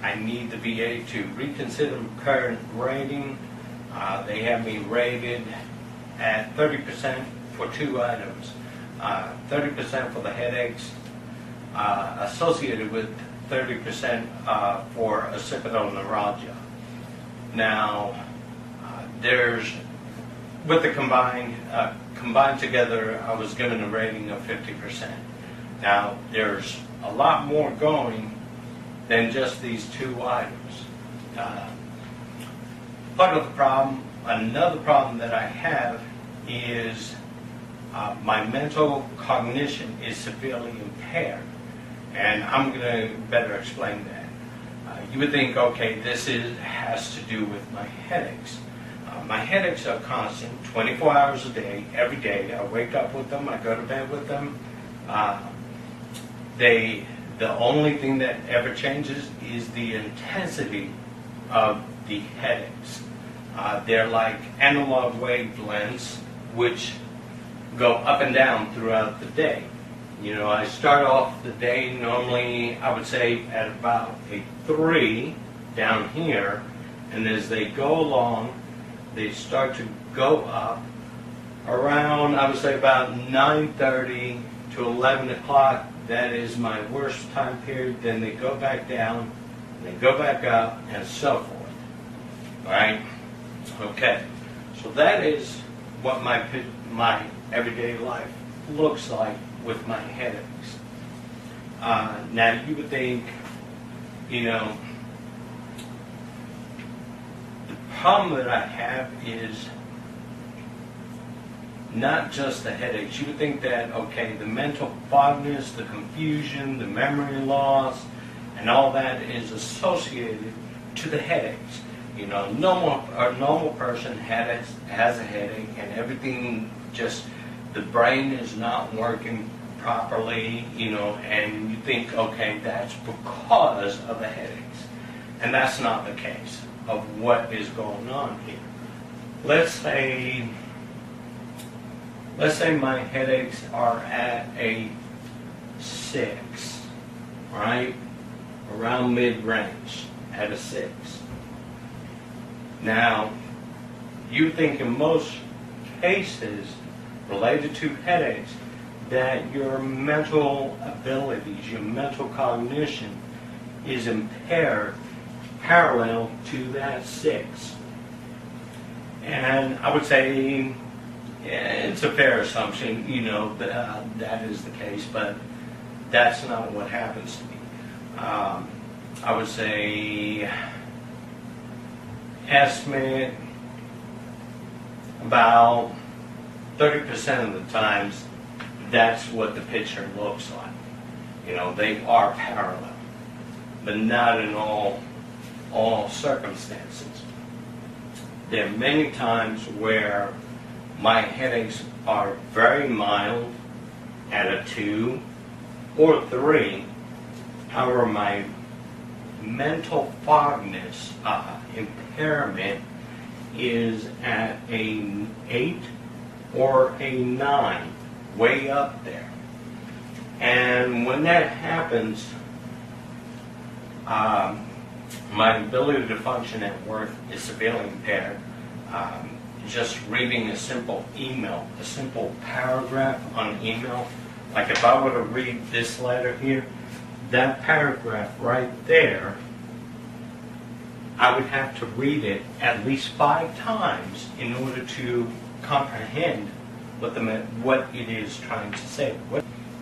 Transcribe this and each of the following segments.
I need the VA to reconsider current rating. They have me rated at 30% for 2 items. 30% for the headaches associated with 30% for occipital neuralgia. Now, with the combined together, I was given a rating of 50%. Now, there's a lot more going than just these 2 items. Part of the problem, another problem that I have is my mental cognition is severely impaired. And I'm going to better explain that. You would think, okay, this has to do with my headaches. My headaches are constant, 24 hours a day, every day. I wake up with them, I go to bed with them. The only thing that ever changes is the intensity of the headaches. They're like analog wavelengths which go up and down throughout the day. You know, I start off the day normally, I would say, at about a 3 down here, and as they go along, they start to go up around, I would say, about 9:30 to 11 o'clock. That is my worst time period. Then they go back down, they go back up, and so forth. All right? Okay. So that is what my everyday life looks like with my headaches. Now, you would think, you know, the problem that I have is not just the headaches. You would think that, okay, the mental fogness, the confusion, the memory loss, and all that is associated to the headaches. You know, a normal person has a headache, and everything just, the brain is not working properly, you know, and you think, okay, that's because of the headaches. And that's not the case of what is going on here. Let's say my headaches are at a 6, right? Around mid-range, at a 6. Now, you think in most cases related to headaches that your mental abilities, your mental cognition is impaired parallel to that 6. And I would say it's a fair assumption, you know, that is the case, but that's not what happens to me. I would say estimate about 30% of the times that's what the picture looks like. You know, they are parallel, but not in all circumstances. There are many times where my headaches are very mild at a 2 or 3. However, my mental fogness impairment is at an 8 or a 9, way up there. And when that happens, my ability to function at work is severely impaired. Just reading a simple email, a simple paragraph on email, like if I were to read this letter here, that paragraph right there, I would have to read it at least 5 times in order to comprehend what it is trying to say.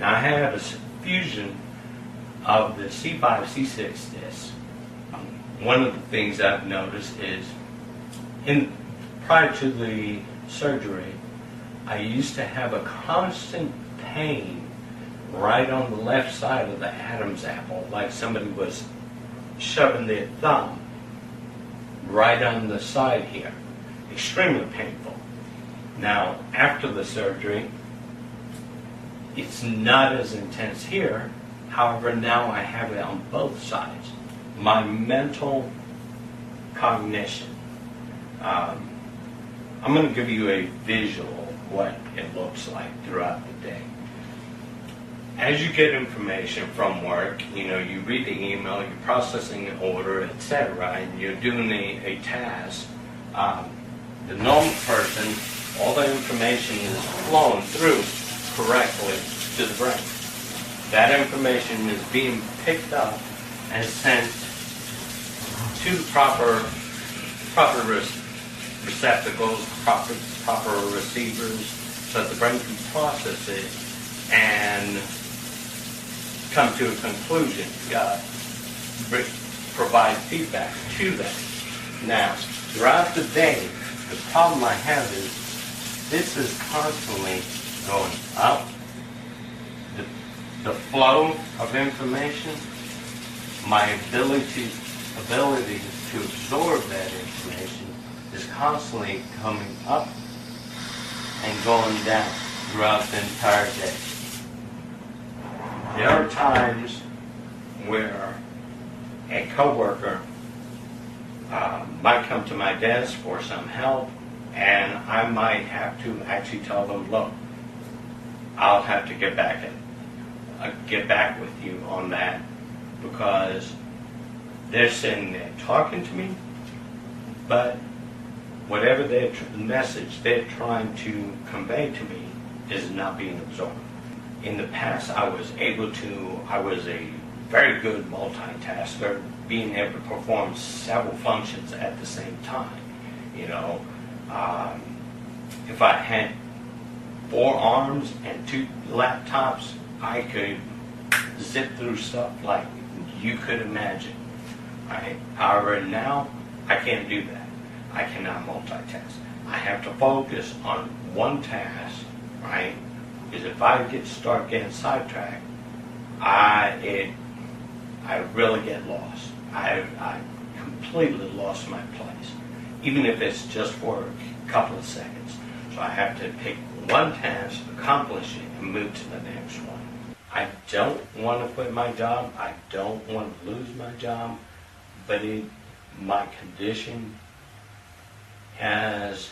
Now, I have a fusion of the C5, C6 discs. One of the things I've noticed is, prior to the surgery, I used to have a constant pain right on the left side of the Adam's apple, like somebody was shoving their thumb right on the side here. Extremely painful. Now, after the surgery, it's not as intense here. However, now I have it on both sides. My mental cognition. I'm going to give you a visual of what it looks like throughout the day. as you get information from work, you read the email, you're processing the order, etc., and you're doing a task, the normal person, all the information is flowing through correctly to the brain. That information is being picked up and sent to the proper receptacles, proper receivers, so that the brain can process it and come to a conclusion, provide feedback to that. Now, throughout the day, the problem I have is this is constantly going up. The flow of information, my ability to absorb that information is constantly coming up and going down throughout the entire day. There are times where a coworker might come to my desk for some help, and I might have to actually tell them, look, I'll have to get back with you on that, because they're sitting there talking to me, but whatever the message they're trying to convey to me is not being absorbed. In the past, I was a very good multitasker, being able to perform several functions at the same time. If I had 4 arms and 2 laptops, I could zip through stuff like you could imagine. Right? However, now I can't do that. I cannot multitask. I have to focus on one task, right? Because if I start getting sidetracked, I really get lost. I completely lost my place, even if it's just for a couple of seconds. So I have to pick one task, accomplish it, and move to the next one. I don't want to quit my job. I don't want to lose my job, but my condition has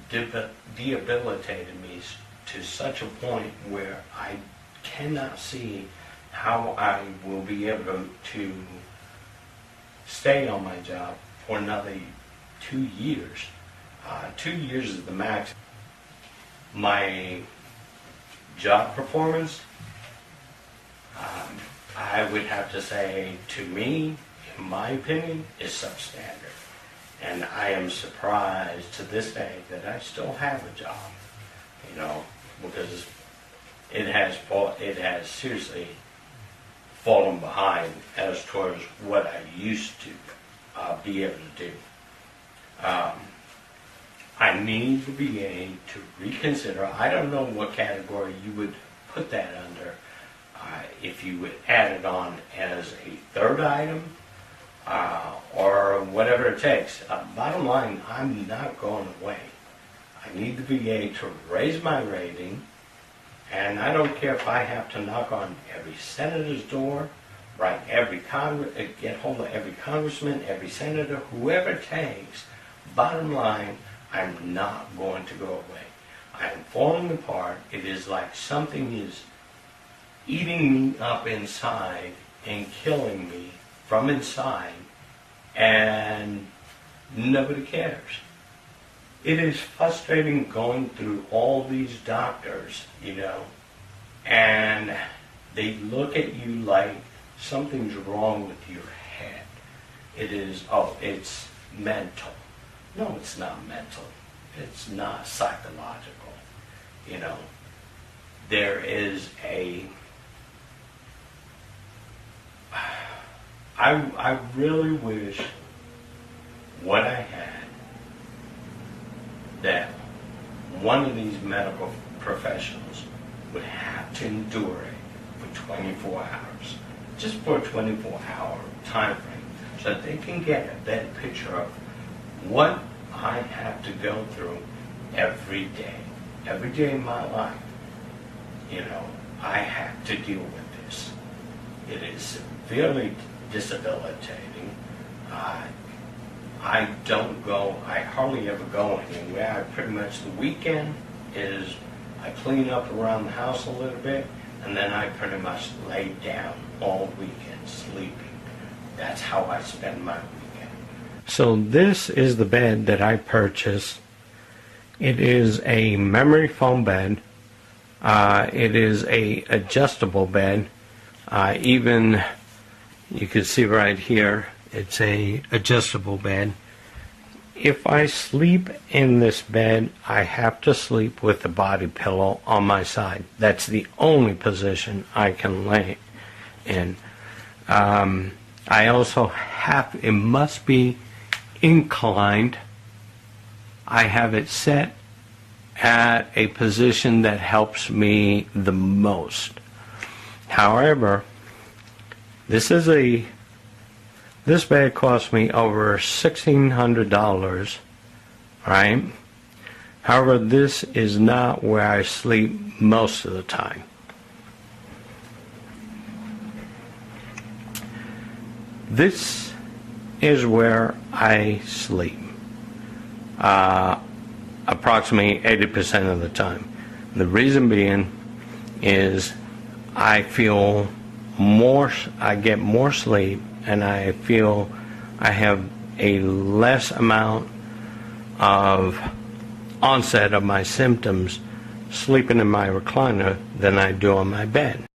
debilitated me to such a point where I cannot see how I will be able to stay on my job for another 2 years. 2 years is the max. My job performance, I would have to say, to me, in my opinion, is substandard. And I am surprised to this day that I still have a job, because it has seriously fallen behind as towards what I used to be able to do. I need the VA to reconsider. I don't know what category you would put that under. If you would add it on as a third item, or whatever it takes. Bottom line, I'm not going away. I need the VA to raise my rating, and I don't care if I have to knock on every senator's door, get hold of every congressman, every senator, whoever it takes. Bottom line, I'm not going to go away. I'm falling apart. It is like something is eating me up inside and killing me from inside, and nobody cares. It is frustrating going through all these doctors, and they look at you like something's wrong with your head. It's mental. No, it's not mental. It's not psychological. There is I really wish what I had, that one of these medical professionals would have to endure it for 24 hours, just for a 24-hour time frame, so that they can get a better picture of what I have to go through every day in my life. I have to deal with this. It is severely debilitating. I hardly ever go anywhere. The weekend is I clean up around the house a little bit, and then I pretty much lay down all weekend sleeping. That's how I spend my weekend. So this is the bed that I purchased. It is a memory foam bed. It is a adjustable bed. Even you can see right here, it's a adjustable bed. If I sleep in this bed, I have to sleep with the body pillow on my side. That's the only position I can lay in. I also have, it must be inclined. I have it set at a position that helps me the most. However, this bed cost me over $1,600, right? However, this is not where I sleep most of the time. This is where I sleep approximately 80% of the time. The reason being is I feel more, I get more sleep, and I feel I have a less amount of onset of my symptoms sleeping in my recliner than I do on my bed.